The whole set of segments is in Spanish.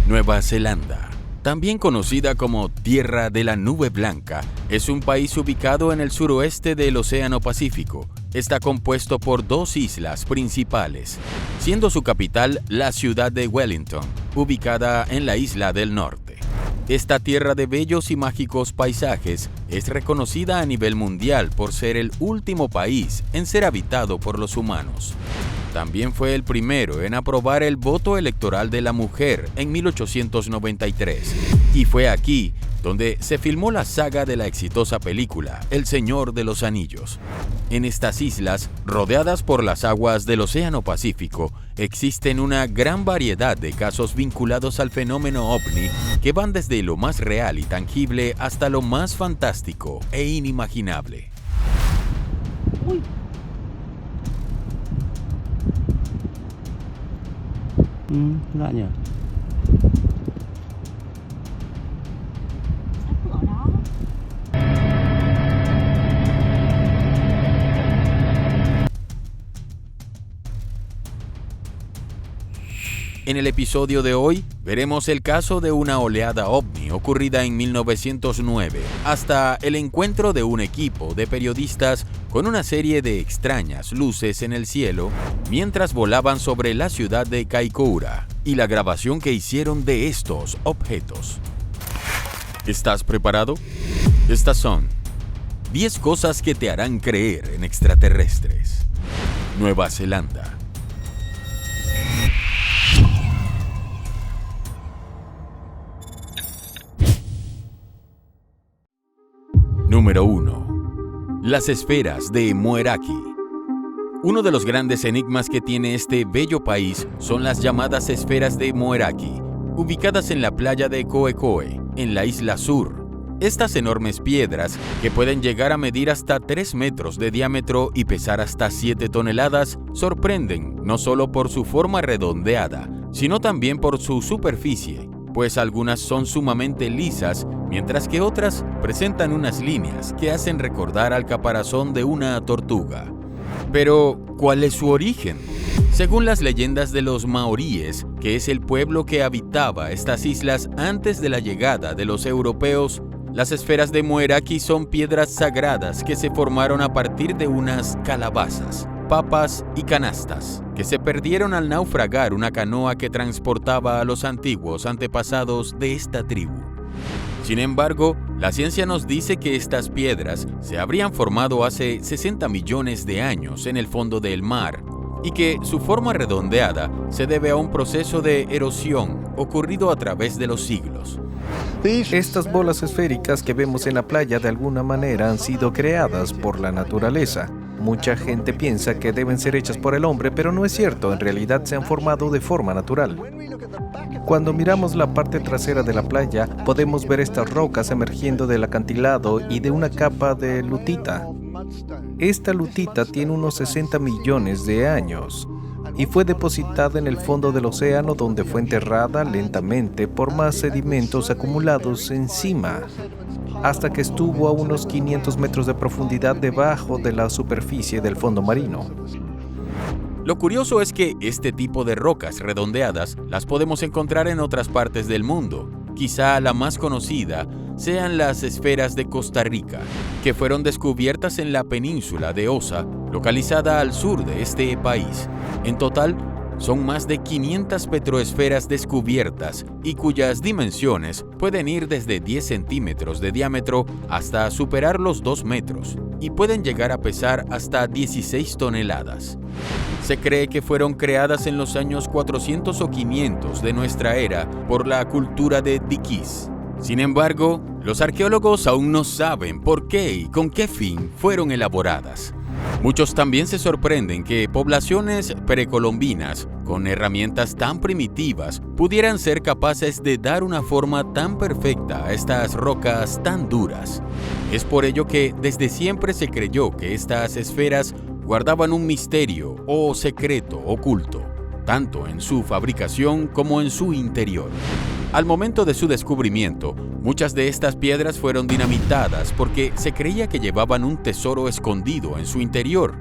Nueva Zelanda, también conocida como Tierra de la Nube Blanca, es un país ubicado en el suroeste del Océano Pacífico. Está compuesto por dos islas principales, siendo su capital la ciudad de Wellington, ubicada en la isla del norte. Esta tierra de bellos y mágicos paisajes es reconocida a nivel mundial por ser el último país en ser habitado por los humanos. También fue el primero en aprobar el voto electoral de la mujer en 1893, y fue aquí donde se filmó la saga de la exitosa película El Señor de los Anillos. En estas islas, rodeadas por las aguas del Océano Pacífico, existen una gran variedad de casos vinculados al fenómeno ovni que van desde lo más real y tangible hasta lo más fantástico e inimaginable. Uy. Lạ nhỉ? Ở đó. En el episodio de hoy, veremos el caso de una oleada ovni ocurrida en 1909, hasta el encuentro de un equipo de periodistas con una serie de extrañas luces en el cielo mientras volaban sobre la ciudad de Kaikoura y la grabación que hicieron de estos objetos. ¿Estás preparado? Estas son 10 cosas que te harán creer en extraterrestres. Nueva Zelanda. Número 1. Las esferas de Moeraki. Uno de los grandes enigmas que tiene este bello país son las llamadas esferas de Moeraki, ubicadas en la playa de Koekoe, en la isla sur. Estas enormes piedras, que pueden llegar a medir hasta 3 metros de diámetro y pesar hasta 7 toneladas, sorprenden no solo por su forma redondeada, sino también por su superficie, pues algunas son sumamente lisas, mientras que otras presentan unas líneas que hacen recordar al caparazón de una tortuga. Pero, ¿cuál es su origen? Según las leyendas de los maoríes, que es el pueblo que habitaba estas islas antes de la llegada de los europeos, las esferas de Moeraki son piedras sagradas que se formaron a partir de unas calabazas, papas y canastas, que se perdieron al naufragar una canoa que transportaba a los antiguos antepasados de esta tribu. Sin embargo, la ciencia nos dice que estas piedras se habrían formado hace 60 millones de años en el fondo del mar y que su forma redondeada se debe a un proceso de erosión ocurrido a través de los siglos. Estas bolas esféricas que vemos en la playa de alguna manera han sido creadas por la naturaleza. Mucha gente piensa que deben ser hechas por el hombre, pero no es cierto, en realidad se han formado de forma natural. Cuando miramos la parte trasera de la playa, podemos ver estas rocas emergiendo del acantilado y de una capa de lutita. Esta lutita tiene unos 60 millones de años y fue depositada en el fondo del océano, donde fue enterrada lentamente por más sedimentos acumulados encima, hasta que estuvo a unos 500 metros de profundidad debajo de la superficie del fondo marino. Lo curioso es que este tipo de rocas redondeadas las podemos encontrar en otras partes del mundo. Quizá la más conocida sean las esferas de Costa Rica, que fueron descubiertas en la península de Osa, localizada al sur de este país. En total, son más de 500 petroesferas descubiertas y cuyas dimensiones pueden ir desde 10 centímetros de diámetro hasta superar los 2 metros y pueden llegar a pesar hasta 16 toneladas. Se cree que fueron creadas en los años 400 o 500 de nuestra era por la cultura de Dikis. Sin embargo, los arqueólogos aún no saben por qué y con qué fin fueron elaboradas. Muchos también se sorprenden que poblaciones precolombinas, con herramientas tan primitivas, pudieran ser capaces de dar una forma tan perfecta a estas rocas tan duras. Es por ello que desde siempre se creyó que estas esferas guardaban un misterio o secreto oculto, tanto en su fabricación como en su interior. Al momento de su descubrimiento, muchas de estas piedras fueron dinamitadas porque se creía que llevaban un tesoro escondido en su interior.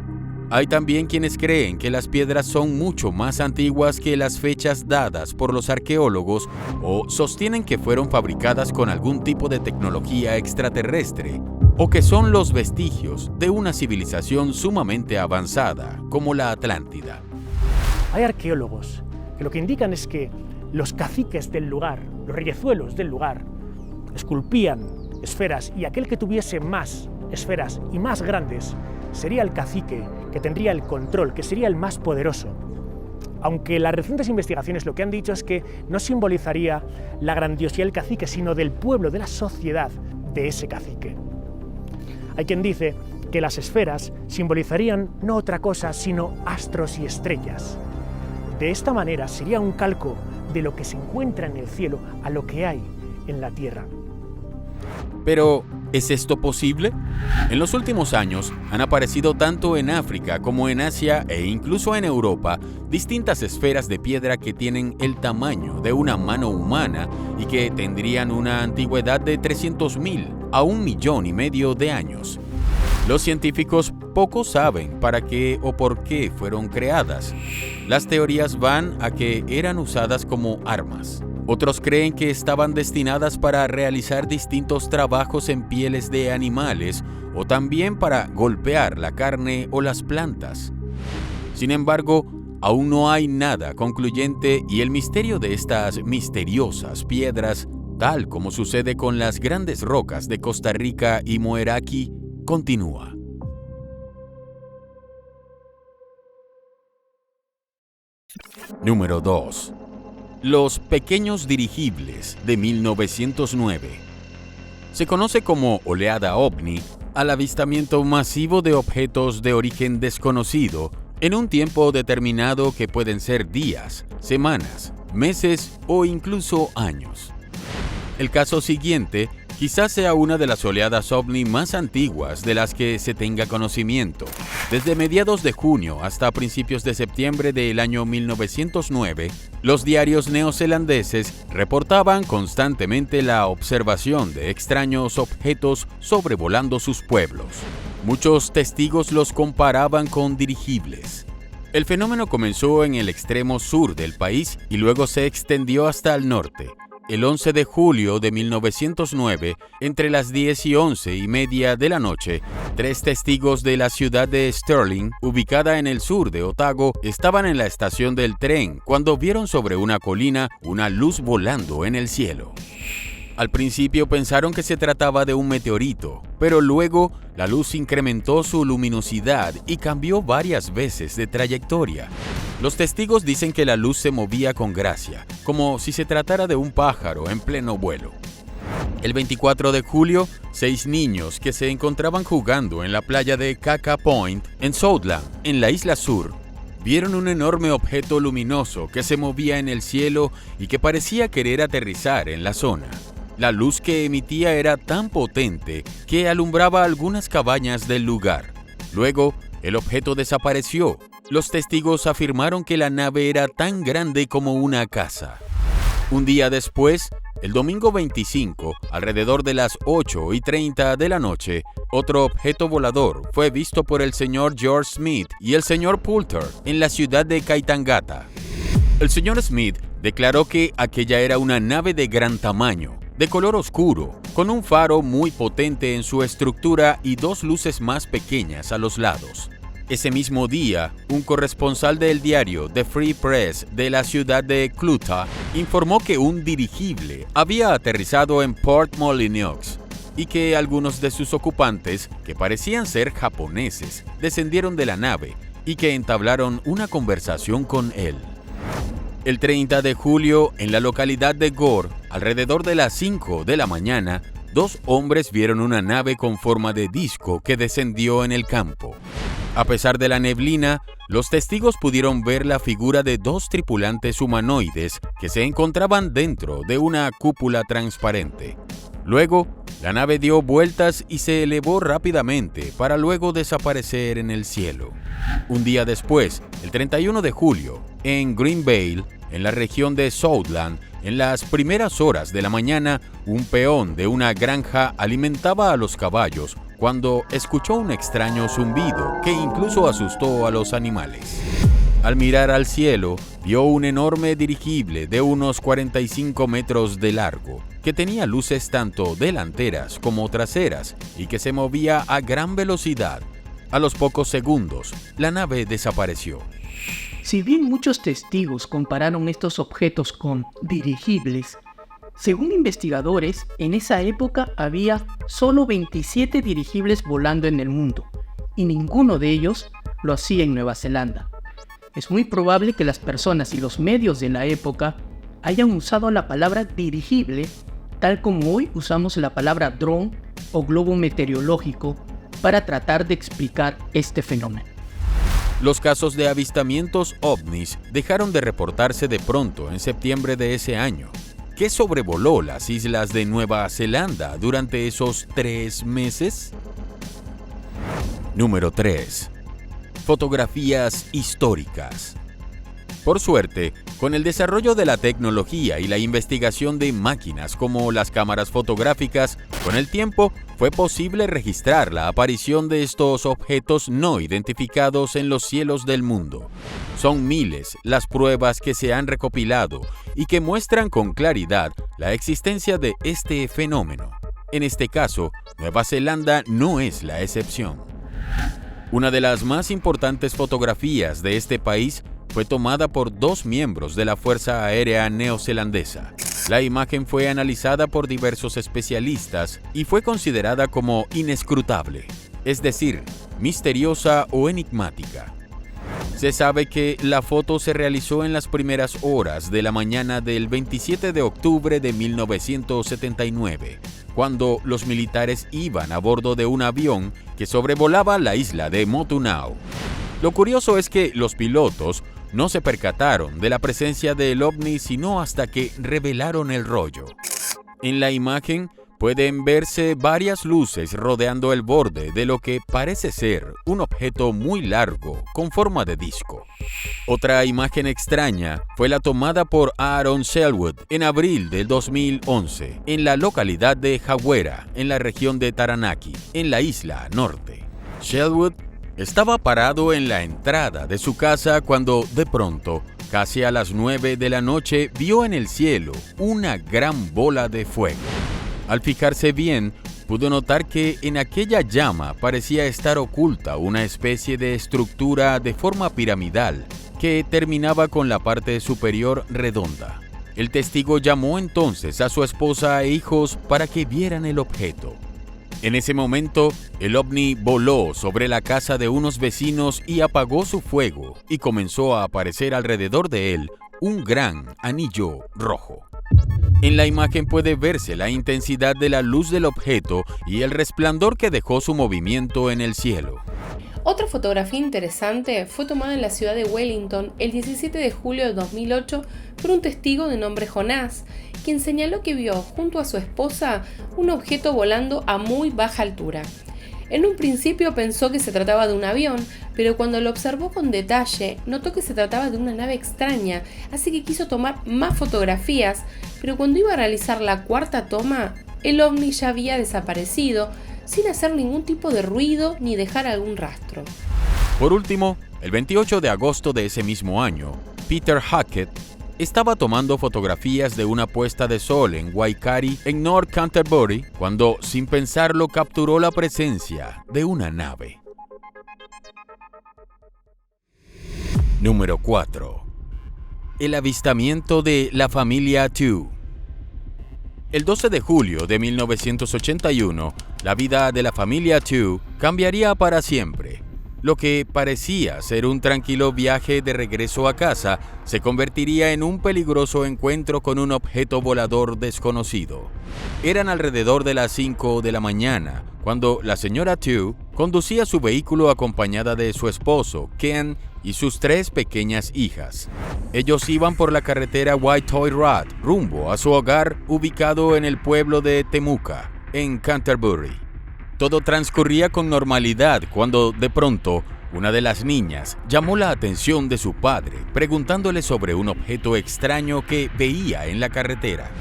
Hay también quienes creen que las piedras son mucho más antiguas que las fechas dadas por los arqueólogos o sostienen que fueron fabricadas con algún tipo de tecnología extraterrestre o que son los vestigios de una civilización sumamente avanzada como la Atlántida. Hay arqueólogos que lo que indican es que los caciques del lugar, los reyezuelos del lugar, esculpían esferas y aquel que tuviese más esferas y más grandes sería el cacique que tendría el control, que sería el más poderoso. Aunque las recientes investigaciones lo que han dicho es que no simbolizaría la grandiosidad del cacique, sino del pueblo, de la sociedad de ese cacique. Hay quien dice que las esferas simbolizarían no otra cosa sino astros y estrellas. De esta manera sería un calco de lo que se encuentra en el cielo a lo que hay en la tierra. Pero, ¿es esto posible? En los últimos años han aparecido tanto en África como en Asia e incluso en Europa distintas esferas de piedra que tienen el tamaño de una mano humana y que tendrían una antigüedad de 300.000 a 1,5 millones de años. Los científicos poco saben para qué o por qué fueron creadas. Las teorías van a que eran usadas como armas. Otros creen que estaban destinadas para realizar distintos trabajos en pieles de animales o también para golpear la carne o las plantas. Sin embargo, aún no hay nada concluyente y el misterio de estas misteriosas piedras, tal como sucede con las grandes rocas de Costa Rica y Moeraki, continúa. Número 2. Los pequeños dirigibles de 1909. Se conoce como oleada ovni al avistamiento masivo de objetos de origen desconocido en un tiempo determinado que pueden ser días, semanas, meses o incluso años. El caso siguiente quizás sea una de las oleadas ovni más antiguas de las que se tenga conocimiento. Desde mediados de junio hasta principios de septiembre del año 1909, los diarios neozelandeses reportaban constantemente la observación de extraños objetos sobrevolando sus pueblos. Muchos testigos los comparaban con dirigibles. El fenómeno comenzó en el extremo sur del país y luego se extendió hasta el norte. El 11 de julio de 1909, entre las 10 y 11:30 de la noche, 3 testigos de la ciudad de Stirling, ubicada en el sur de Otago, estaban en la estación del tren cuando vieron sobre una colina una luz volando en el cielo. Al principio pensaron que se trataba de un meteorito, pero luego la luz incrementó su luminosidad y cambió varias veces de trayectoria. Los testigos dicen que la luz se movía con gracia, como si se tratara de un pájaro en pleno vuelo. El 24 de julio, 6 niños que se encontraban jugando en la playa de Kaka Point, en Southland, en la isla sur, vieron un enorme objeto luminoso que se movía en el cielo y que parecía querer aterrizar en la zona. La luz que emitía era tan potente que alumbraba algunas cabañas del lugar. Luego, el objeto desapareció. Los testigos afirmaron que la nave era tan grande como una casa. Un día después, el domingo 25, alrededor de las 8:30 de la noche, otro objeto volador fue visto por el señor George Smith y el señor Poulter en la ciudad de Kaitangata. El señor Smith declaró que aquella era una nave de gran tamaño, de color oscuro, con un faro muy potente en su estructura y 2 luces más pequeñas a los lados. Ese mismo día, un corresponsal del diario The Free Press de la ciudad de Clutha informó que un dirigible había aterrizado en Port Molyneux y que algunos de sus ocupantes, que parecían ser japoneses, descendieron de la nave y que entablaron una conversación con él. El 30 de julio, en la localidad de Gore, alrededor de las 5 de la mañana, 2 hombres vieron una nave con forma de disco que descendió en el campo. A pesar de la neblina, los testigos pudieron ver la figura de 2 tripulantes humanoides que se encontraban dentro de una cúpula transparente. Luego, la nave dio vueltas y se elevó rápidamente para luego desaparecer en el cielo. Un día después, el 31 de julio, en Greenvale, en la región de Southland, en las primeras horas de la mañana, un peón de una granja alimentaba a los caballos cuando escuchó un extraño zumbido que incluso asustó a los animales. Al mirar al cielo, vio un enorme dirigible de unos 45 metros de largo, que tenía luces tanto delanteras como traseras y que se movía a gran velocidad. A los pocos segundos, la nave desapareció. Si bien muchos testigos compararon estos objetos con dirigibles, según investigadores, en esa época había solo 27 dirigibles volando en el mundo, y ninguno de ellos lo hacía en Nueva Zelanda. Es muy probable que las personas y los medios de la época hayan usado la palabra dirigible, tal como hoy usamos la palabra dron o globo meteorológico, para tratar de explicar este fenómeno. Los casos de avistamientos ovnis dejaron de reportarse de pronto en septiembre de ese año. ¿Qué sobrevoló las islas de Nueva Zelanda durante esos 3 meses? Número 3. Fotografías históricas. Por suerte, con el desarrollo de la tecnología y la investigación de máquinas como las cámaras fotográficas, con el tiempo fue posible registrar la aparición de estos objetos no identificados en los cielos del mundo. Son miles las pruebas que se han recopilado y que muestran con claridad la existencia de este fenómeno. En este caso, Nueva Zelanda no es la excepción. Una de las más importantes fotografías de este país fue tomada por 2 miembros de la Fuerza Aérea Neozelandesa. La imagen fue analizada por diversos especialistas y fue considerada como inescrutable, es decir, misteriosa o enigmática. Se sabe que la foto se realizó en las primeras horas de la mañana del 27 de octubre de 1979, cuando los militares iban a bordo de un avión que sobrevolaba la isla de Motunau. Lo curioso es que los pilotos no se percataron de la presencia del ovni sino hasta que revelaron el rollo. En la imagen pueden verse varias luces rodeando el borde de lo que parece ser un objeto muy largo con forma de disco. Otra imagen extraña fue la tomada por Aaron Sherwood en abril del 2011 en la localidad de Hawera, en la región de Taranaki, en la isla norte. Sherwood estaba parado en la entrada de su casa cuando, de pronto, casi a las 9 de la noche, vio en el cielo una gran bola de fuego. Al fijarse bien, pudo notar que en aquella llama parecía estar oculta una especie de estructura de forma piramidal que terminaba con la parte superior redonda. El testigo llamó entonces a su esposa e hijos para que vieran el objeto. En ese momento, el ovni voló sobre la casa de unos vecinos y apagó su fuego, y comenzó a aparecer alrededor de él un gran anillo rojo. En la imagen puede verse la intensidad de la luz del objeto y el resplandor que dejó su movimiento en el cielo. Otra fotografía interesante fue tomada en la ciudad de Wellington el 17 de julio de 2008 por un testigo de nombre Jonás, quien señaló que vio junto a su esposa un objeto volando a muy baja altura. En un principio pensó que se trataba de un avión, pero cuando lo observó con detalle, notó que se trataba de una nave extraña, así que quiso tomar más fotografías, pero cuando iba a realizar la 4ª toma, el ovni ya había desaparecido, sin hacer ningún tipo de ruido ni dejar algún rastro. Por último, el 28 de agosto de ese mismo año, Peter Hackett estaba tomando fotografías de una puesta de sol en Waikari, en North Canterbury, cuando, sin pensarlo, capturó la presencia de una nave. Número 4. El avistamiento de la familia Tew. El 12 de julio de 1981, la vida de la familia Tew cambiaría para siempre. Lo que parecía ser un tranquilo viaje de regreso a casa se convertiría en un peligroso encuentro con un objeto volador desconocido. Eran alrededor de las 5 de la mañana cuando la señora Tew conducía su vehículo acompañada de su esposo, Ken, y sus 3 pequeñas hijas. Ellos iban por la carretera White Toy Road rumbo a su hogar ubicado en el pueblo de Temuka, en Canterbury. Todo transcurría con normalidad cuando, de pronto, una de las niñas llamó la atención de su padre, preguntándole sobre un objeto extraño que veía en la carretera.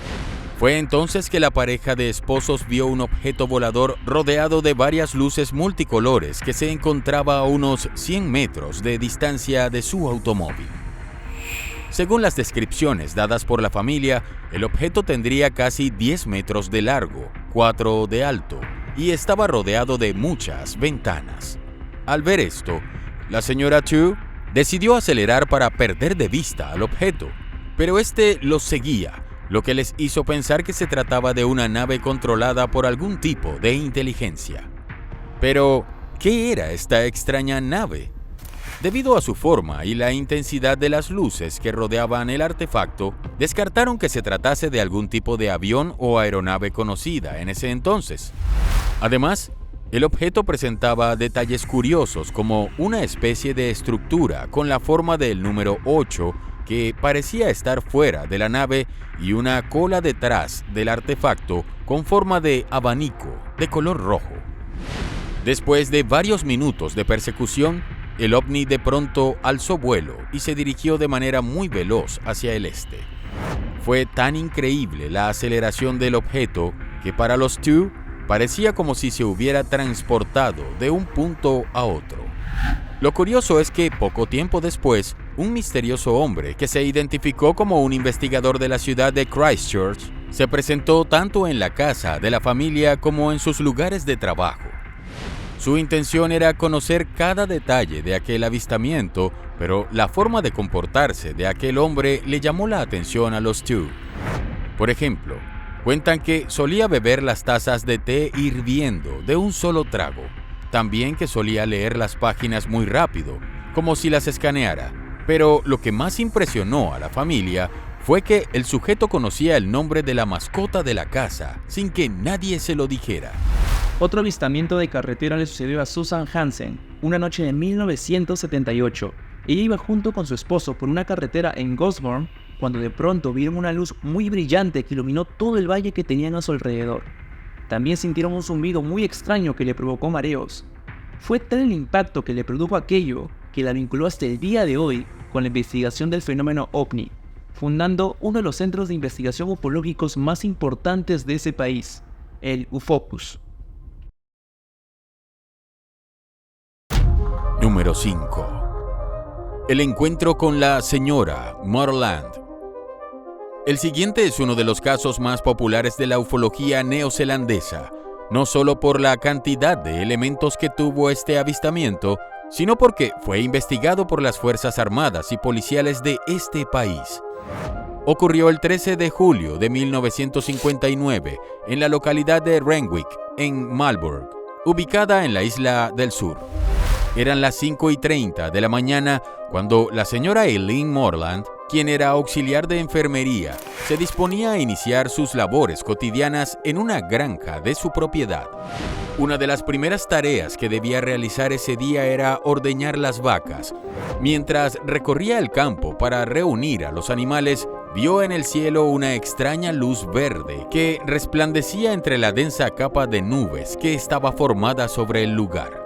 Fue entonces que la pareja de esposos vio un objeto volador rodeado de varias luces multicolores que se encontraba a unos 100 metros de distancia de su automóvil. Según las descripciones dadas por la familia, el objeto tendría casi 10 metros de largo, 4 de alto, y estaba rodeado de muchas ventanas. Al ver esto, la señora Chu decidió acelerar para perder de vista al objeto, pero este los seguía, lo que les hizo pensar que se trataba de una nave controlada por algún tipo de inteligencia. Pero, ¿qué era esta extraña nave? Debido a su forma y la intensidad de las luces que rodeaban el artefacto, descartaron que se tratase de algún tipo de avión o aeronave conocida en ese entonces. Además, el objeto presentaba detalles curiosos como una especie de estructura con la forma del número 8 que parecía estar fuera de la nave y una cola detrás del artefacto con forma de abanico de color rojo. Después de varios minutos de persecución, el ovni de pronto alzó vuelo y se dirigió de manera muy veloz hacia el este. Fue tan increíble la aceleración del objeto que para los Chu parecía como si se hubiera transportado de un punto a otro. Lo curioso es que poco tiempo después, un misterioso hombre que se identificó como un investigador de la ciudad de Christchurch se presentó tanto en la casa de la familia como en sus lugares de trabajo. Su intención era conocer cada detalle de aquel avistamiento, pero la forma de comportarse de aquel hombre le llamó la atención a los Chu. Por ejemplo, cuentan que solía beber las tazas de té hirviendo de un solo trago. También que solía leer las páginas muy rápido, como si las escaneara. Pero lo que más impresionó a la familia fue que el sujeto conocía el nombre de la mascota de la casa, sin que nadie se lo dijera. Otro avistamiento de carretera le sucedió a Susan Hansen, una noche de 1978. Ella iba junto con su esposo por una carretera en Gosborn, cuando de pronto vieron una luz muy brillante que iluminó todo el valle que tenían a su alrededor. También sintieron un zumbido muy extraño que le provocó mareos. Fue tal el impacto que le produjo aquello que la vinculó hasta el día de hoy con la investigación del fenómeno OVNI, fundando uno de los centros de investigación ufológicos más importantes de ese país, el UFOCUS. Número 5. El encuentro con la señora Moreland. El siguiente es uno de los casos más populares de la ufología neozelandesa, no solo por la cantidad de elementos que tuvo este avistamiento, sino porque fue investigado por las Fuerzas Armadas y policiales de este país. Ocurrió el 13 de julio de 1959 en la localidad de Renwick, en Marlborough, ubicada en la isla del sur. Eran las 5:30 de la mañana cuando la señora Eileen Moreland, quien era auxiliar de enfermería, se disponía a iniciar sus labores cotidianas en una granja de su propiedad. Una de las primeras tareas que debía realizar ese día era ordeñar las vacas. Mientras recorría el campo para reunir a los animales, vio en el cielo una extraña luz verde que resplandecía entre la densa capa de nubes que estaba formada sobre el lugar.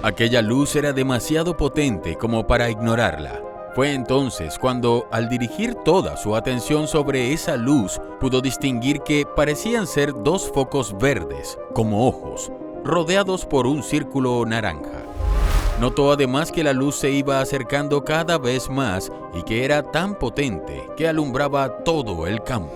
Aquella luz era demasiado potente como para ignorarla. Fue entonces cuando, al dirigir toda su atención sobre esa luz, pudo distinguir que parecían ser dos focos verdes, como ojos, rodeados por un círculo naranja. Notó además que la luz se iba acercando cada vez más y que era tan potente que alumbraba todo el campo.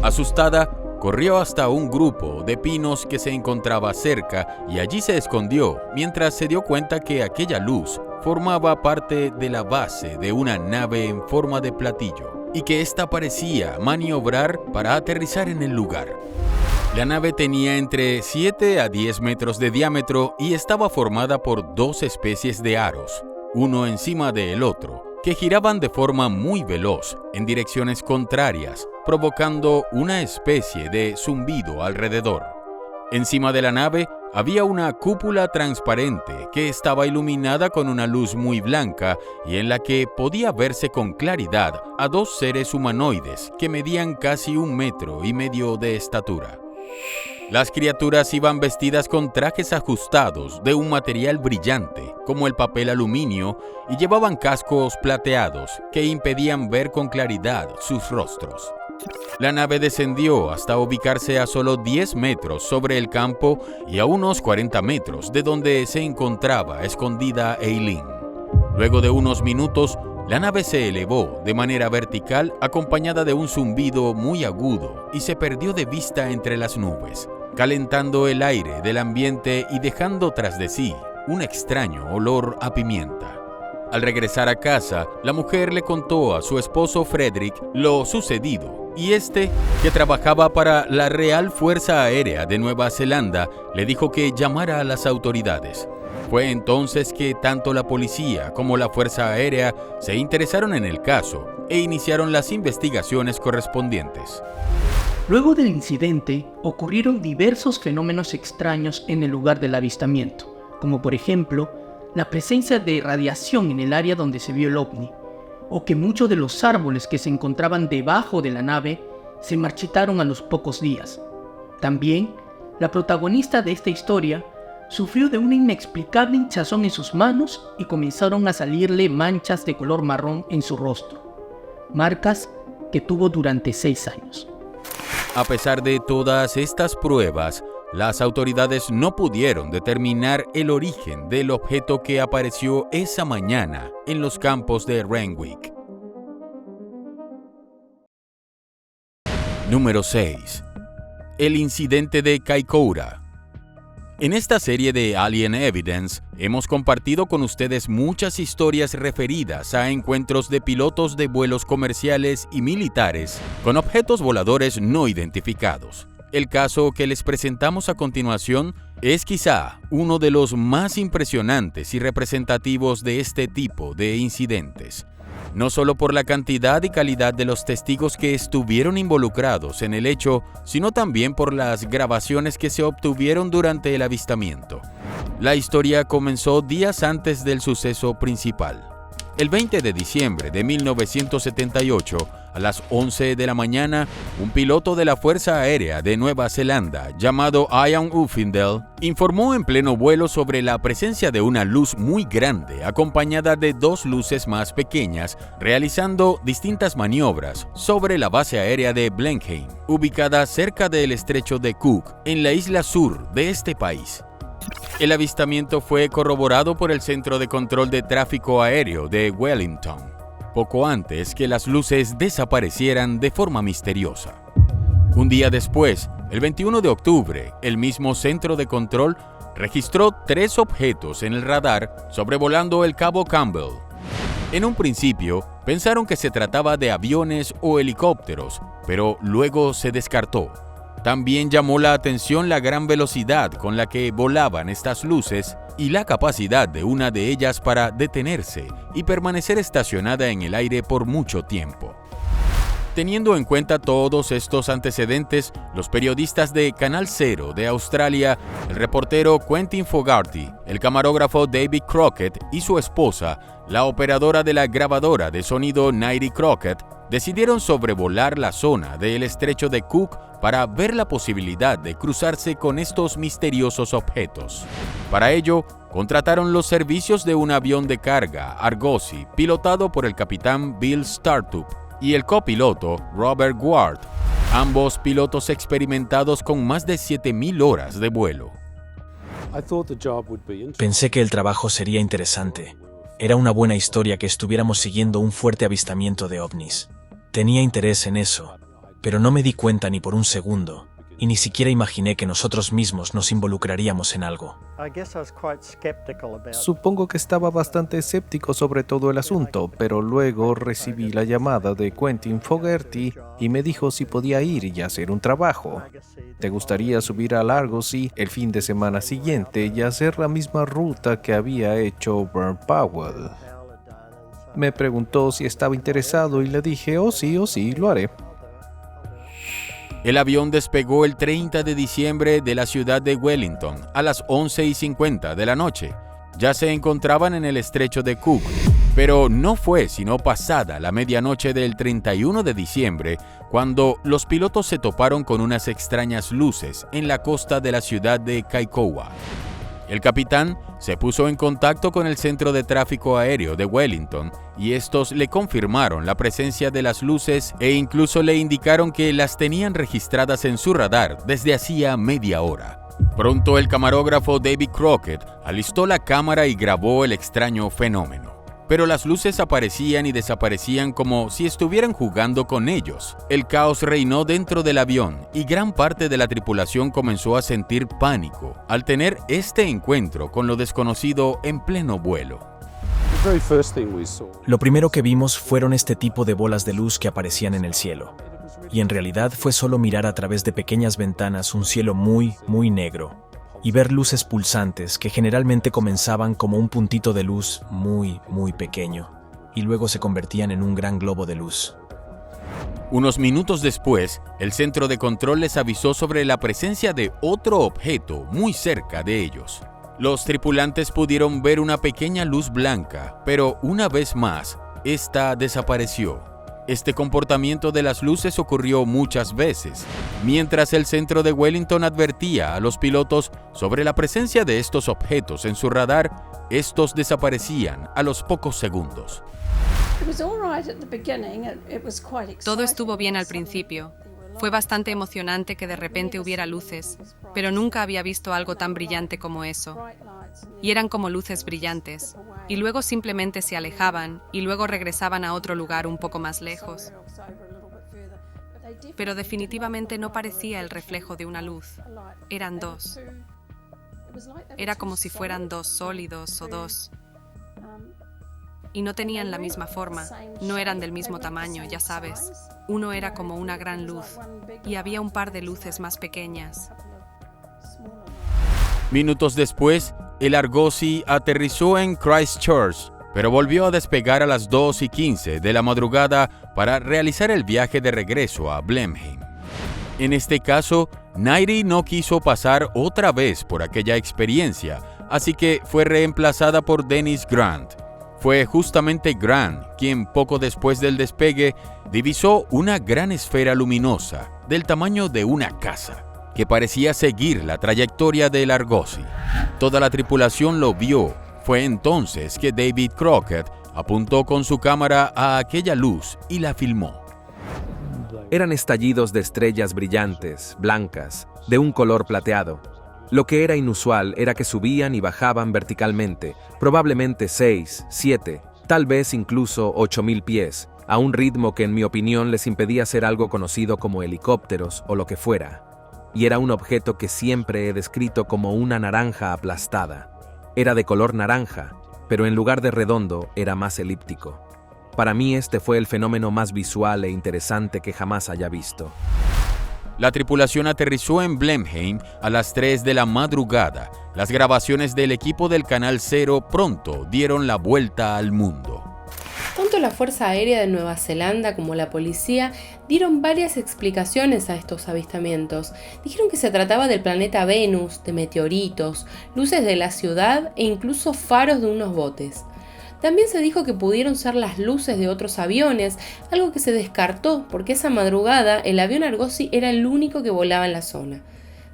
Asustada, corrió hasta un grupo de pinos que se encontraba cerca y allí se escondió mientras se dio cuenta que aquella luz formaba parte de la base de una nave en forma de platillo y que ésta parecía maniobrar para aterrizar en el lugar. La nave tenía entre 7 a 10 metros de diámetro y estaba formada por dos especies de aros, uno encima del otro, que giraban de forma muy veloz en direcciones contrarias, provocando una especie de zumbido alrededor. Encima de la nave había una cúpula transparente que estaba iluminada con una luz muy blanca y en la que podía verse con claridad a dos seres humanoides que medían casi 1,5 metros de estatura. Las criaturas iban vestidas con trajes ajustados de un material brillante, como el papel aluminio, y llevaban cascos plateados que impedían ver con claridad sus rostros. La nave descendió hasta ubicarse a solo 10 metros sobre el campo y a unos 40 metros de donde se encontraba escondida Eileen. Luego de unos minutos, la nave se elevó de manera vertical acompañada de un zumbido muy agudo y se perdió de vista entre las nubes, calentando el aire del ambiente y dejando tras de sí un extraño olor a pimienta. Al regresar a casa, la mujer le contó a su esposo Frederick lo sucedido y este, que trabajaba para la Real Fuerza Aérea de Nueva Zelanda, le dijo que llamara a las autoridades. Fue entonces que tanto la policía como la Fuerza Aérea se interesaron en el caso e iniciaron las investigaciones correspondientes. Luego del incidente, ocurrieron diversos fenómenos extraños en el lugar del avistamiento, como por ejemplo, la presencia de radiación en el área donde se vio el ovni, o que muchos de los árboles que se encontraban debajo de la nave se marchitaron a los pocos días. También, la protagonista de esta historia sufrió de una inexplicable hinchazón en sus manos y comenzaron a salirle manchas de color marrón en su rostro, marcas que tuvo durante 6 años. A pesar de todas estas pruebas, las autoridades no pudieron determinar el origen del objeto que apareció esa mañana en los campos de Renwick. Número 6. El incidente de Kaikoura. En esta serie de Alien Evidence hemos compartido con ustedes muchas historias referidas a encuentros de pilotos de vuelos comerciales y militares con objetos voladores no identificados. El caso que les presentamos a continuación es quizá uno de los más impresionantes y representativos de este tipo de incidentes. No solo por la cantidad y calidad de los testigos que estuvieron involucrados en el hecho, sino también por las grabaciones que se obtuvieron durante el avistamiento. La historia comenzó días antes del suceso principal. El 20 de diciembre de 1978, a las 11 de la mañana, un piloto de la Fuerza Aérea de Nueva Zelanda, llamado Ian Uffindell, informó en pleno vuelo sobre la presencia de una luz muy grande, acompañada de 2 luces más pequeñas, realizando distintas maniobras sobre la base aérea de Blenheim, ubicada cerca del estrecho de Cook, en la isla sur de este país. El avistamiento fue corroborado por el Centro de Control de Tráfico Aéreo de Wellington, poco antes que las luces desaparecieran de forma misteriosa. Un día después, el 21 de octubre, el mismo centro de control registró 3 objetos en el radar sobrevolando el Cabo Campbell. En un principio, pensaron que se trataba de aviones o helicópteros, pero luego se descartó. También llamó la atención la gran velocidad con la que volaban estas luces y la capacidad de una de ellas para detenerse y permanecer estacionada en el aire por mucho tiempo. Teniendo en cuenta todos estos antecedentes, los periodistas de Canal Cero de Australia, el reportero Quentin Fogarty, el camarógrafo David Crockett y su esposa, la operadora de la grabadora de sonido Nairi Crockett, decidieron sobrevolar la zona del estrecho de Cook para ver la posibilidad de cruzarse con estos misteriosos objetos. Para ello, contrataron los servicios de un avión de carga Argosy, pilotado por el capitán Bill Startup y el copiloto Robert Ward, ambos pilotos experimentados con más de 7,000 horas de vuelo. Pensé que el trabajo sería interesante. Era una buena historia que estuviéramos siguiendo un fuerte avistamiento de ovnis. Tenía interés en eso, pero no me di cuenta ni por un segundo, y ni siquiera imaginé que nosotros mismos nos involucraríamos en algo. Supongo que estaba bastante escéptico sobre todo el asunto, pero luego recibí la llamada de Quentin Fogarty y me dijo si podía ir y hacer un trabajo. ¿Te gustaría subir al Argosy el fin de semana siguiente y hacer la misma ruta que había hecho Bert Powell? Me preguntó si estaba interesado y le dije, oh sí, lo haré. El avión despegó el 30 de diciembre de la ciudad de Wellington a las 11:50 de la noche. Ya se encontraban en el estrecho de Cook, pero no fue sino pasada la medianoche del 31 de diciembre cuando los pilotos se toparon con unas extrañas luces en la costa de la ciudad de Kaikoura. El capitán se puso en contacto con el Centro de Tráfico Aéreo de Wellington y estos le confirmaron la presencia de las luces e incluso le indicaron que las tenían registradas en su radar desde hacía media hora. Pronto el camarógrafo David Crockett alistó la cámara y grabó el extraño fenómeno. Pero las luces aparecían y desaparecían como si estuvieran jugando con ellos. El caos reinó dentro del avión y gran parte de la tripulación comenzó a sentir pánico al tener este encuentro con lo desconocido en pleno vuelo. Lo primero que vimos fueron este tipo de bolas de luz que aparecían en el cielo. Y en realidad fue solo mirar a través de pequeñas ventanas un cielo muy, muy negro. Y ver luces pulsantes que generalmente comenzaban como un puntito de luz muy, muy pequeño, y luego se convertían en un gran globo de luz. Unos minutos después, el centro de control les avisó sobre la presencia de otro objeto muy cerca de ellos. Los tripulantes pudieron ver una pequeña luz blanca, pero una vez más, esta desapareció. Este comportamiento de las luces ocurrió muchas veces, mientras el centro de Wellington advertía a los pilotos sobre la presencia de estos objetos en su radar. Estos desaparecían a los pocos segundos. Todo estuvo bien al principio. Fue bastante emocionante que de repente hubiera luces, pero nunca había visto algo tan brillante como eso. Y eran como luces brillantes, y luego simplemente se alejaban y luego regresaban a otro lugar un poco más lejos. Pero definitivamente no parecía el reflejo de una luz. Eran dos. Era como si fueran dos sólidos o dos. Y no tenían la misma forma, no eran del mismo tamaño, ya sabes. Uno era como una gran luz, y había un par de luces más pequeñas. Minutos después, el Argosy aterrizó en Christchurch, pero volvió a despegar a las 2:15 de la madrugada para realizar el viaje de regreso a Blenheim. En este caso, Nairi no quiso pasar otra vez por aquella experiencia, así que fue reemplazada por Dennis Grant. Fue justamente Grant quien poco después del despegue divisó una gran esfera luminosa del tamaño de una casa que parecía seguir la trayectoria del Argosy. Toda la tripulación lo vio. Fue entonces que David Crockett apuntó con su cámara a aquella luz y la filmó. Eran estallidos de estrellas brillantes, blancas, de un color plateado. Lo que era inusual era que subían y bajaban verticalmente, probablemente 6, 7, tal vez incluso 8,000 pies, a un ritmo que en mi opinión les impedía hacer algo conocido como helicópteros o lo que fuera. Y era un objeto que siempre he descrito como una naranja aplastada. Era de color naranja, pero en lugar de redondo era más elíptico. Para mí este fue el fenómeno más visual e interesante que jamás haya visto. La tripulación aterrizó en Blenheim a las 3 de la madrugada. Las grabaciones del equipo del Canal Cero pronto dieron la vuelta al mundo. Tanto la Fuerza Aérea de Nueva Zelanda como la policía dieron varias explicaciones a estos avistamientos. Dijeron que se trataba del planeta Venus, de meteoritos, luces de la ciudad e incluso faros de unos botes. También se dijo que pudieron ser las luces de otros aviones, algo que se descartó porque esa madrugada el avión Argosy era el único que volaba en la zona.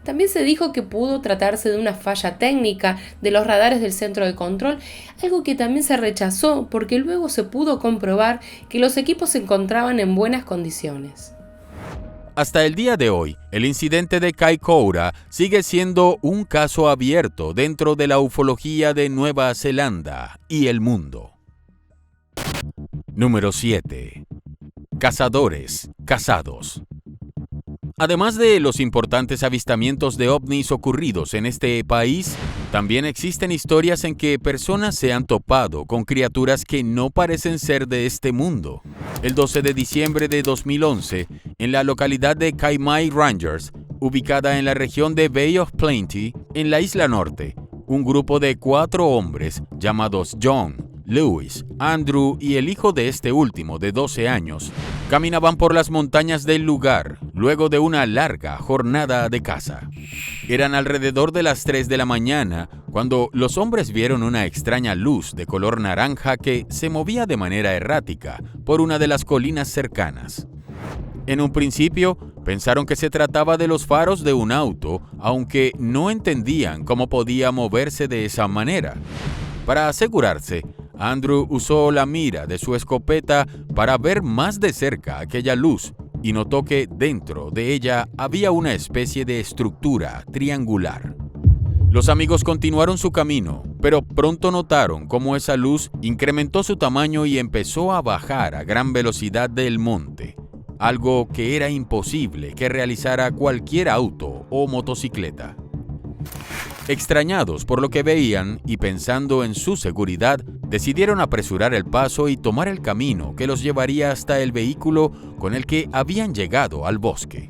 También se dijo que pudo tratarse de una falla técnica de los radares del centro de control, algo que también se rechazó porque luego se pudo comprobar que los equipos se encontraban en buenas condiciones. Hasta el día de hoy, el incidente de Kaikoura sigue siendo un caso abierto dentro de la ufología de Nueva Zelanda y el mundo. Número 7. Cazadores cazados. Además de los importantes avistamientos de ovnis ocurridos en este país, también existen historias en que personas se han topado con criaturas que no parecen ser de este mundo. El 12 de diciembre de 2011, en la localidad de Kaimai Rangers, ubicada en la región de Bay of Plenty, en la isla norte, un grupo de 4 hombres llamados John, Lewis, Andrew y el hijo de este último de 12 años, caminaban por las montañas del lugar luego de una larga jornada de caza. Eran alrededor de las 3 de la mañana cuando los hombres vieron una extraña luz de color naranja que se movía de manera errática por una de las colinas cercanas. En un principio, pensaron que se trataba de los faros de un auto, aunque no entendían cómo podía moverse de esa manera. Para asegurarse, Andrew usó la mira de su escopeta para ver más de cerca aquella luz y notó que dentro de ella había una especie de estructura triangular. Los amigos continuaron su camino, pero pronto notaron cómo esa luz incrementó su tamaño y empezó a bajar a gran velocidad del monte, algo que era imposible que realizara cualquier auto o motocicleta. Extrañados por lo que veían y pensando en su seguridad, decidieron apresurar el paso y tomar el camino que los llevaría hasta el vehículo con el que habían llegado al bosque.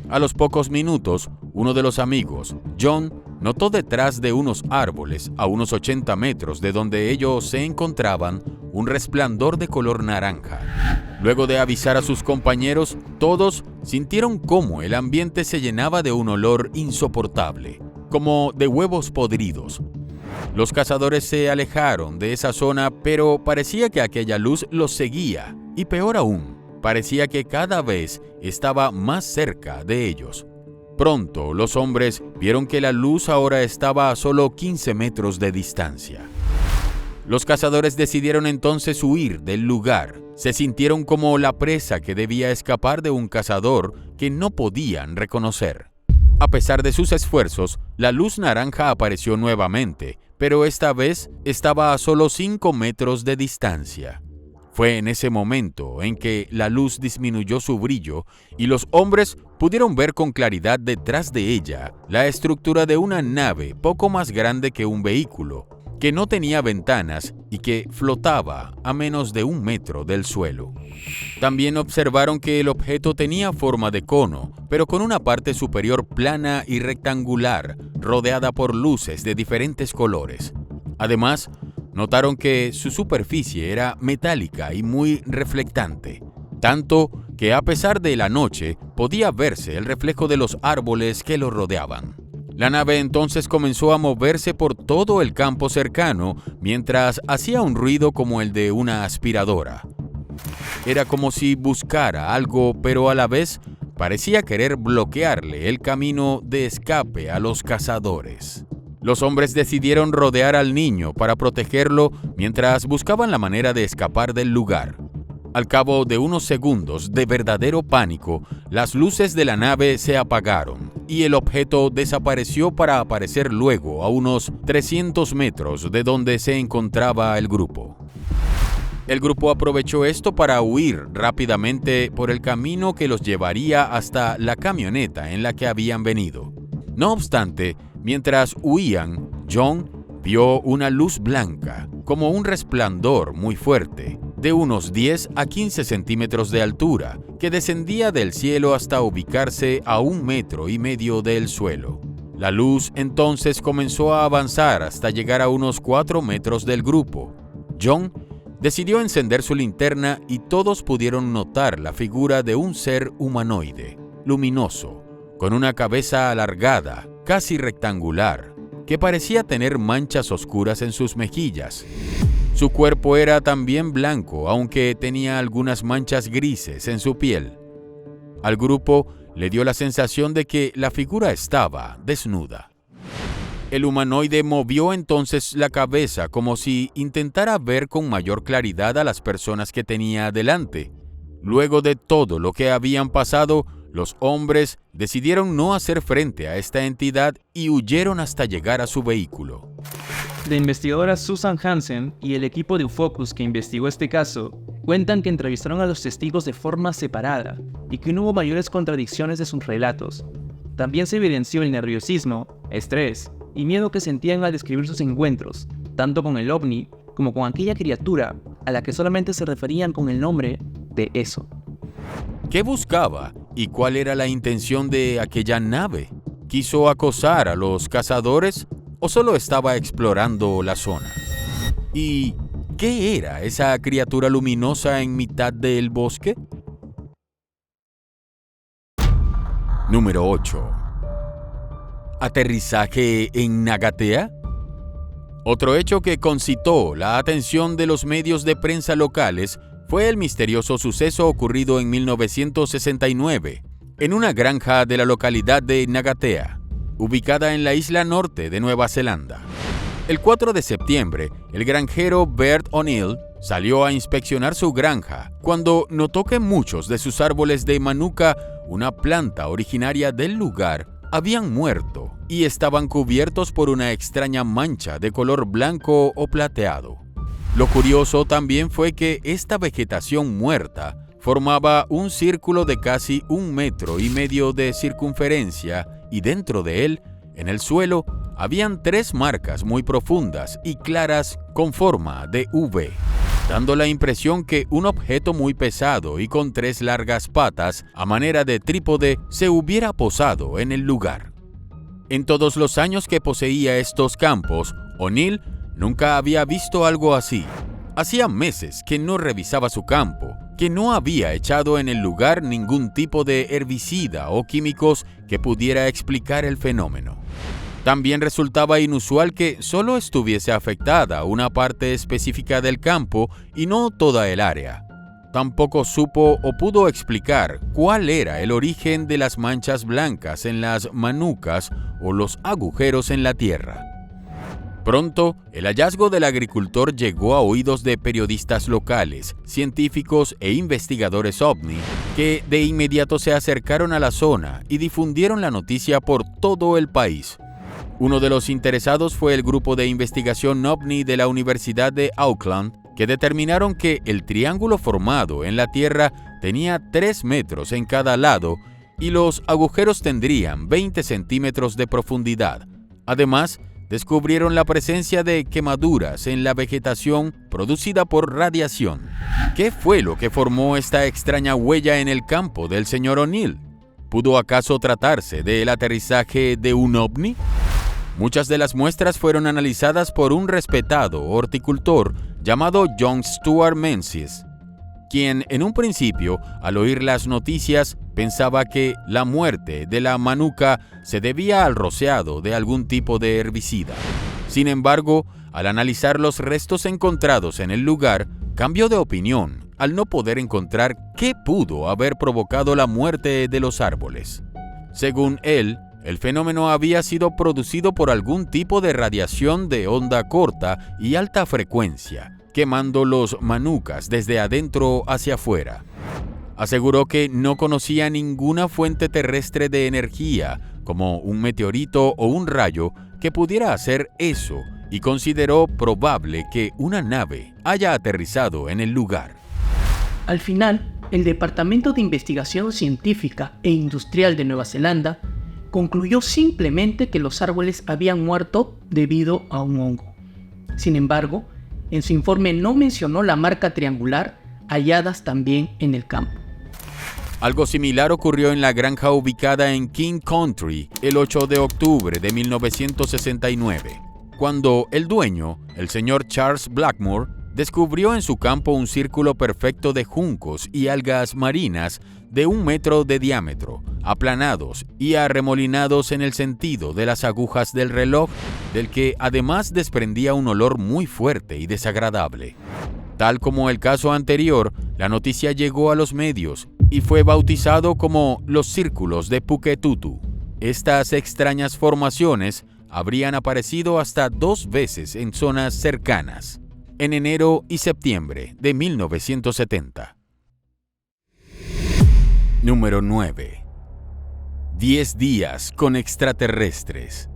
A los pocos minutos, uno de los amigos, John, notó detrás de unos árboles, a unos 80 metros de donde ellos se encontraban, un resplandor de color naranja. Luego de avisar a sus compañeros, todos sintieron cómo el ambiente se llenaba de un olor insoportable, como de huevos podridos. Los cazadores se alejaron de esa zona, pero parecía que aquella luz los seguía, y peor aún, parecía que cada vez estaba más cerca de ellos. Pronto, los hombres vieron que la luz ahora estaba a solo 15 metros de distancia. Los cazadores decidieron entonces huir del lugar. Se sintieron como la presa que debía escapar de un cazador que no podían reconocer. A pesar de sus esfuerzos, la luz naranja apareció nuevamente, pero esta vez estaba a solo 5 metros de distancia. Fue en ese momento en que la luz disminuyó su brillo y los hombres pudieron ver con claridad detrás de ella la estructura de una nave poco más grande que un vehículo, que no tenía ventanas y que flotaba a menos de 1 metro del suelo. También observaron que el objeto tenía forma de cono, pero con una parte superior plana y rectangular, rodeada por luces de diferentes colores. Además, notaron que su superficie era metálica y muy reflectante, tanto que a pesar de la noche podía verse el reflejo de los árboles que lo rodeaban. La nave entonces comenzó a moverse por todo el campo cercano mientras hacía un ruido como el de una aspiradora. Era como si buscara algo, pero a la vez parecía querer bloquearle el camino de escape a los cazadores. Los hombres decidieron rodear al niño para protegerlo mientras buscaban la manera de escapar del lugar. Al cabo de unos segundos de verdadero pánico, las luces de la nave se apagaron y el objeto desapareció para aparecer luego a unos 300 metros de donde se encontraba el grupo. El grupo aprovechó esto para huir rápidamente por el camino que los llevaría hasta la camioneta en la que habían venido. No obstante, mientras huían, John vio una luz blanca, como un resplandor muy fuerte, de unos 10 a 15 centímetros de altura, que descendía del cielo hasta ubicarse a 1,5 metros del suelo. La luz entonces comenzó a avanzar hasta llegar a unos 4 metros del grupo. John decidió encender su linterna y todos pudieron notar la figura de un ser humanoide, luminoso, con una cabeza alargada, casi rectangular, que parecía tener manchas oscuras en sus mejillas. Su cuerpo era también blanco, aunque tenía algunas manchas grises en su piel. Al grupo le dio la sensación de que la figura estaba desnuda. El humanoide movió entonces la cabeza como si intentara ver con mayor claridad a las personas que tenía delante. Luego de todo lo que habían pasado, los hombres decidieron no hacer frente a esta entidad y huyeron hasta llegar a su vehículo. La investigadora Susan Hansen y el equipo de Ufocus que investigó este caso cuentan que entrevistaron a los testigos de forma separada y que no hubo mayores contradicciones de sus relatos. También se evidenció el nerviosismo, estrés y miedo que sentían al describir sus encuentros, tanto con el ovni como con aquella criatura a la que solamente se referían con el nombre de eso. ¿Qué buscaba y cuál era la intención de aquella nave? ¿Quiso acosar a los cazadores o solo estaba explorando la zona? ¿Y qué era esa criatura luminosa en mitad del bosque? Número 8. ¿Aterrizaje en Nagatea? Otro hecho que concitó la atención de los medios de prensa locales fue el misterioso suceso ocurrido en 1969 en una granja de la localidad de Nagatea, ubicada en la isla norte de Nueva Zelanda. El 4 de septiembre, el granjero Bert O'Neill salió a inspeccionar su granja cuando notó que muchos de sus árboles de manuka, una planta originaria del lugar, habían muerto y estaban cubiertos por una extraña mancha de color blanco o plateado. Lo curioso también fue que esta vegetación muerta formaba un círculo de casi 1,5 metros de circunferencia y dentro de él, en el suelo, habían 3 marcas muy profundas y claras con forma de V, dando la impresión que un objeto muy pesado y con 3 largas patas, a manera de trípode, se hubiera posado en el lugar. En todos los años que poseía estos campos, O'Neill nunca había visto algo así. Hacía meses que no revisaba su campo, que no había echado en el lugar ningún tipo de herbicida o químicos que pudiera explicar el fenómeno. También resultaba inusual que solo estuviese afectada una parte específica del campo y no toda el área. Tampoco supo o pudo explicar cuál era el origen de las manchas blancas en las manucas o los agujeros en la tierra. Pronto, el hallazgo del agricultor llegó a oídos de periodistas locales, científicos e investigadores OVNI, que de inmediato se acercaron a la zona y difundieron la noticia por todo el país. Uno de los interesados fue el grupo de investigación OVNI de la Universidad de Auckland, que determinaron que el triángulo formado en la Tierra tenía 3 metros en cada lado y los agujeros tendrían 20 centímetros de profundidad. Además, descubrieron la presencia de quemaduras en la vegetación producida por radiación. ¿Qué fue lo que formó esta extraña huella en el campo del señor O'Neill? ¿Pudo acaso tratarse del aterrizaje de un ovni? Muchas de las muestras fueron analizadas por un respetado horticultor llamado John Stuart Menzies, quien en un principio, al oír las noticias, pensaba que la muerte de la manuka se debía al rociado de algún tipo de herbicida. Sin embargo, al analizar los restos encontrados en el lugar, cambió de opinión al no poder encontrar qué pudo haber provocado la muerte de los árboles. Según él, el fenómeno había sido producido por algún tipo de radiación de onda corta y alta frecuencia, quemando los manukas desde adentro hacia afuera. Aseguró que no conocía ninguna fuente terrestre de energía, como un meteorito o un rayo, que pudiera hacer eso, y consideró probable que una nave haya aterrizado en el lugar. Al final, el Departamento de Investigación Científica e Industrial de Nueva Zelanda concluyó simplemente que los árboles habían muerto debido a un hongo. Sin embargo, en su informe no mencionó la marca triangular halladas también en el campo. Algo similar ocurrió en la granja ubicada en King Country el 8 de octubre de 1969, cuando el dueño, el señor Charles Blackmore, descubrió en su campo un círculo perfecto de juncos y algas marinas de 1 metro de diámetro, aplanados y arremolinados en el sentido de las agujas del reloj, del que además desprendía un olor muy fuerte y desagradable. Tal como el caso anterior, la noticia llegó a los medios y fue bautizado como los círculos de Puketutu. Estas extrañas formaciones habrían aparecido hasta 2 veces en zonas cercanas, en enero y septiembre de 1970. Número 9. 10 días con extraterrestres.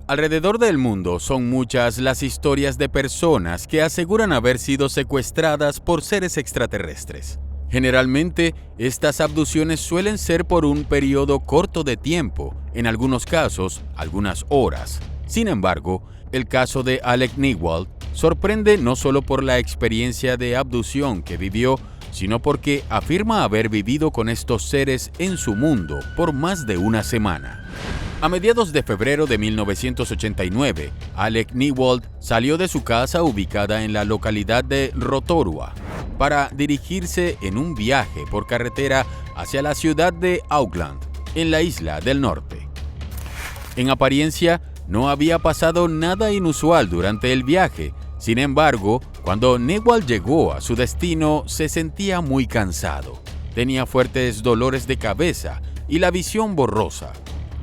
Alrededor del mundo son muchas las historias de personas que aseguran haber sido secuestradas por seres extraterrestres. Generalmente, estas abducciones suelen ser por un periodo corto de tiempo, en algunos casos, algunas horas. Sin embargo, el caso de Alec Newald sorprende no solo por la experiencia de abducción que vivió, sino porque afirma haber vivido con estos seres en su mundo por más de una semana. A mediados de febrero de 1989, Alec Newald salió de su casa ubicada en la localidad de Rotorua para dirigirse en un viaje por carretera hacia la ciudad de Auckland, en la isla del norte. En apariencia, no había pasado nada inusual durante el viaje. Sin embargo, Cuando Newald llegó a su destino, se sentía muy cansado. Tenía fuertes dolores de cabeza y la visión borrosa.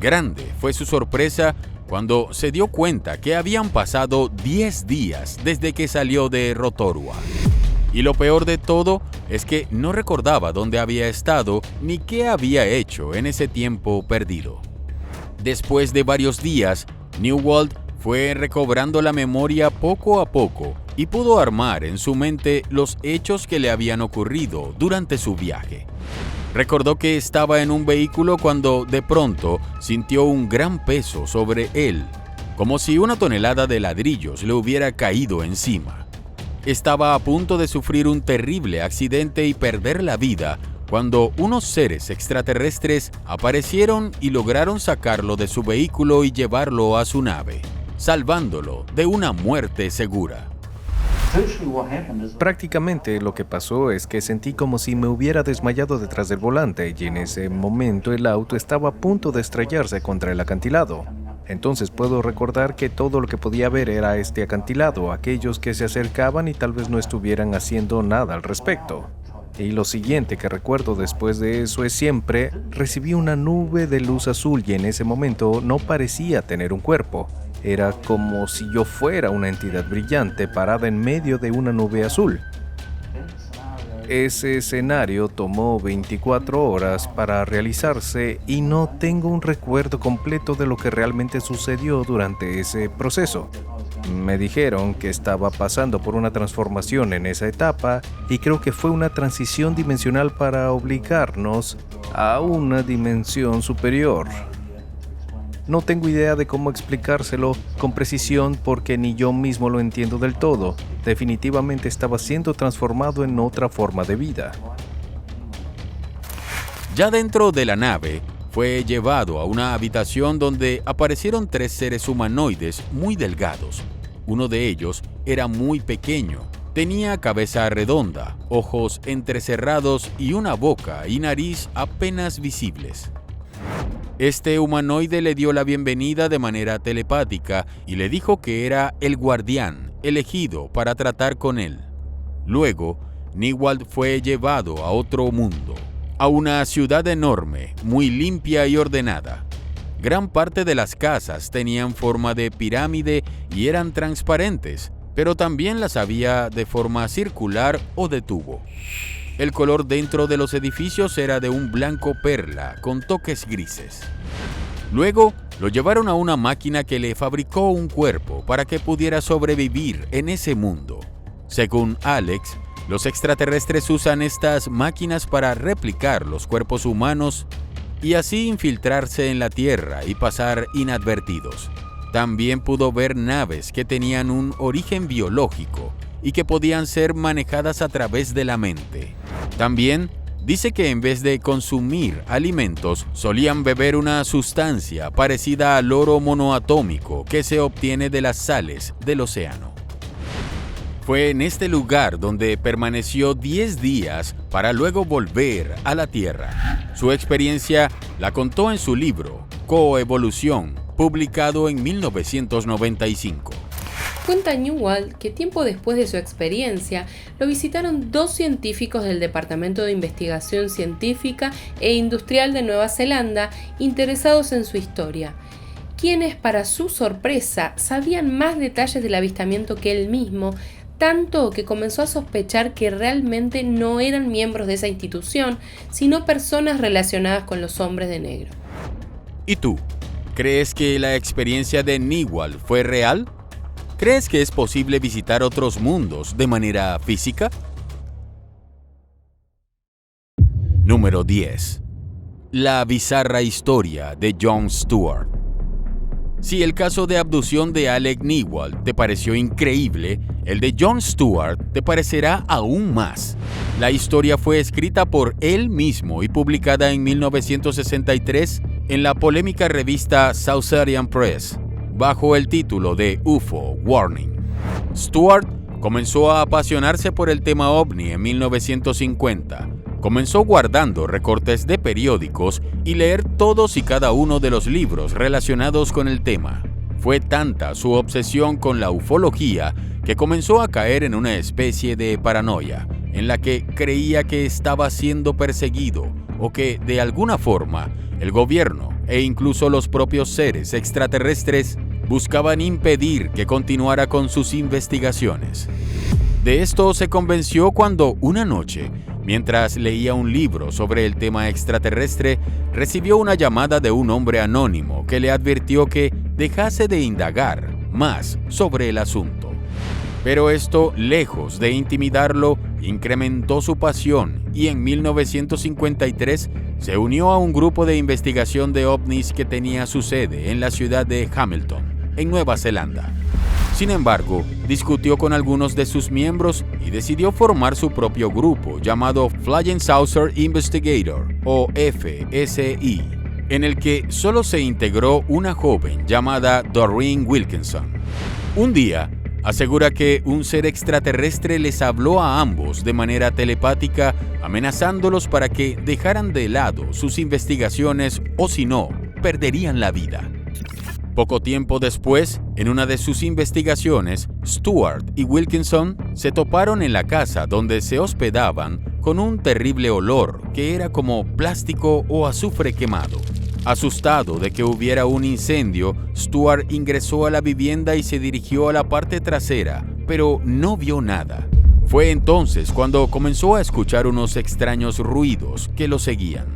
Grande fue su sorpresa cuando se dio cuenta que habían pasado 10 días desde que salió de Rotorua. Y lo peor de todo es que no recordaba dónde había estado ni qué había hecho en ese tiempo perdido. Después de varios días, Newald fue recobrando la memoria poco a poco y pudo armar en su mente los hechos que le habían ocurrido durante su viaje. Recordó que estaba en un vehículo cuando de pronto sintió un gran peso sobre él, como si una tonelada de ladrillos le hubiera caído encima. Estaba a punto de sufrir un terrible accidente y perder la vida cuando unos seres extraterrestres aparecieron y lograron sacarlo de su vehículo y llevarlo a su nave, salvándolo de una muerte segura. Prácticamente lo que pasó es que sentí como si me hubiera desmayado detrás del volante y en ese momento el auto estaba a punto de estrellarse contra el acantilado. Entonces puedo recordar que todo lo que podía ver era este acantilado, aquellos que se acercaban y tal vez no estuvieran haciendo nada al respecto. Y lo siguiente que recuerdo después de eso es siempre recibí una nube de luz azul y en ese momento no parecía tener un cuerpo. Era como si yo fuera una entidad brillante parada en medio de una nube azul. Ese escenario tomó 24 horas para realizarse y no tengo un recuerdo completo de lo que realmente sucedió durante ese proceso. Me dijeron que estaba pasando por una transformación en esa etapa y creo que fue una transición dimensional para obligarnos a una dimensión superior. No tengo idea de cómo explicárselo con precisión porque ni yo mismo lo entiendo del todo. Definitivamente estaba siendo transformado en otra forma de vida. Ya dentro de la nave, fue llevado a una habitación donde aparecieron 3 seres humanoides muy delgados. Uno de ellos era muy pequeño, tenía cabeza redonda, ojos entrecerrados y una boca y nariz apenas visibles. Este humanoide le dio la bienvenida de manera telepática y le dijo que era el guardián elegido para tratar con él. Luego, Newald fue llevado a otro mundo, a una ciudad enorme, muy limpia y ordenada. Gran parte de las casas tenían forma de pirámide y eran transparentes, pero también las había de forma circular o de tubo. El color dentro de los edificios era de un blanco perla con toques grises. Luego lo llevaron a una máquina que le fabricó un cuerpo para que pudiera sobrevivir en ese mundo. Según Alex, los extraterrestres usan estas máquinas para replicar los cuerpos humanos y así infiltrarse en la Tierra y pasar inadvertidos. También pudo ver naves que tenían un origen biológico y que podían ser manejadas a través de la mente. También dice que en vez de consumir alimentos, solían beber una sustancia parecida al oro monoatómico que se obtiene de las sales del océano. Fue en este lugar donde permaneció 10 días para luego volver a la Tierra. Su experiencia la contó en su libro, Coevolución, publicado en 1995. Cuenta Newald que tiempo después de su experiencia lo visitaron 2 científicos del Departamento de Investigación Científica e Industrial de Nueva Zelanda interesados en su historia, quienes para su sorpresa sabían más detalles del avistamiento que él mismo, tanto que comenzó a sospechar que realmente no eran miembros de esa institución, sino personas relacionadas con los hombres de negro. ¿Y tú? ¿Crees que la experiencia de Newald fue real? ¿Crees que es posible visitar otros mundos de manera física? Número 10. La bizarra historia de Jon Stewart. Si el caso de abducción de Alec Newald te pareció increíble, el de Jon Stewart te parecerá aún más. La historia fue escrita por él mismo y publicada en 1963 en la polémica revista Southern Press, bajo el título de UFO Warning. Stewart comenzó a apasionarse por el tema ovni en 1950. Comenzó guardando recortes de periódicos y leer todos y cada uno de los libros relacionados con el tema. Fue tanta su obsesión con la ufología que comenzó a caer en una especie de paranoia, en la que creía que estaba siendo perseguido o que, de alguna forma, el gobierno e incluso los propios seres extraterrestres buscaban impedir que continuara con sus investigaciones. De esto se convenció cuando una noche, mientras leía un libro sobre el tema extraterrestre, recibió una llamada de un hombre anónimo que le advirtió que dejase de indagar más sobre el asunto. Pero esto, lejos de intimidarlo, incrementó su pasión y en 1953 se unió a un grupo de investigación de ovnis que tenía su sede en la ciudad de Hamilton, en Nueva Zelanda. Sin embargo, discutió con algunos de sus miembros y decidió formar su propio grupo llamado Flying Saucer Investigator, o FSI, en el que solo se integró una joven llamada Doreen Wilkinson. Un día, asegura que un ser extraterrestre les habló a ambos de manera telepática, amenazándolos para que dejaran de lado sus investigaciones o si no, perderían la vida. Poco tiempo después, en una de sus investigaciones, Stewart y Wilkinson se toparon en la casa donde se hospedaban con un terrible olor que era como plástico o azufre quemado. Asustado de que hubiera un incendio, Stewart ingresó a la vivienda y se dirigió a la parte trasera, pero no vio nada. Fue entonces cuando comenzó a escuchar unos extraños ruidos que lo seguían.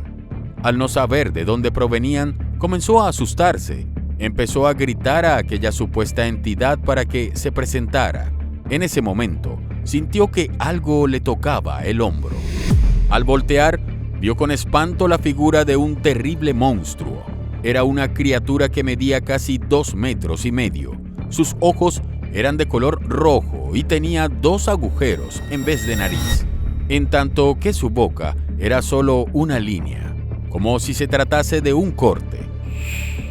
Al no saber de dónde provenían, comenzó a asustarse. Empezó a gritar a aquella supuesta entidad para que se presentara. En ese momento, sintió que algo le tocaba el hombro. Al voltear, vio con espanto la figura de un terrible monstruo. Era una criatura que medía casi 2,5 metros. Sus ojos eran de color rojo y tenía 2 agujeros en vez de nariz, en tanto que su boca era solo una línea, como si se tratase de un corte.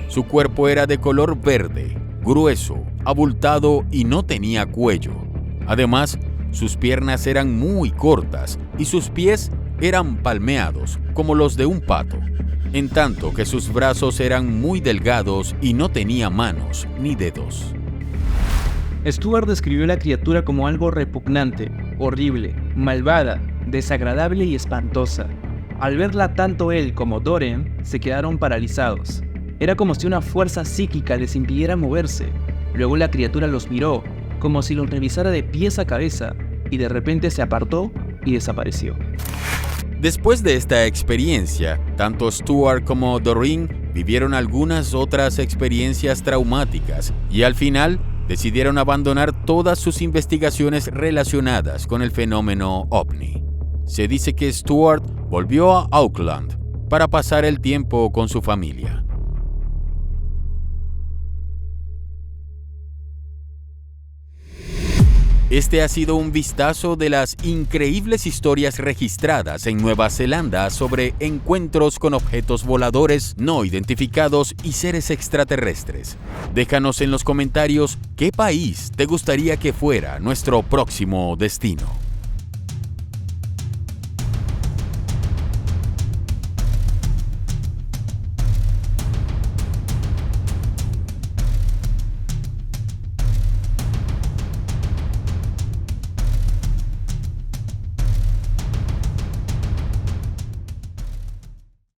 Su cuerpo era de color verde, grueso, abultado y no tenía cuello. Además, sus piernas eran muy cortas y sus pies eran palmeados, como los de un pato, en tanto que sus brazos eran muy delgados y no tenía manos ni dedos. Stewart describió la criatura como algo repugnante, horrible, malvada, desagradable y espantosa. Al verla tanto él como Doreen se quedaron paralizados. Era como si una fuerza psíquica les impidiera moverse. Luego la criatura los miró, como si los revisara de pies a cabeza, y de repente se apartó y desapareció. Después de esta experiencia, tanto Stewart como Doreen vivieron algunas otras experiencias traumáticas y al final decidieron abandonar todas sus investigaciones relacionadas con el fenómeno ovni. Se dice que Stewart volvió a Auckland para pasar el tiempo con su familia. Este ha sido un vistazo de las increíbles historias registradas en Nueva Zelanda sobre encuentros con objetos voladores no identificados y seres extraterrestres. Déjanos en los comentarios qué país te gustaría que fuera nuestro próximo destino.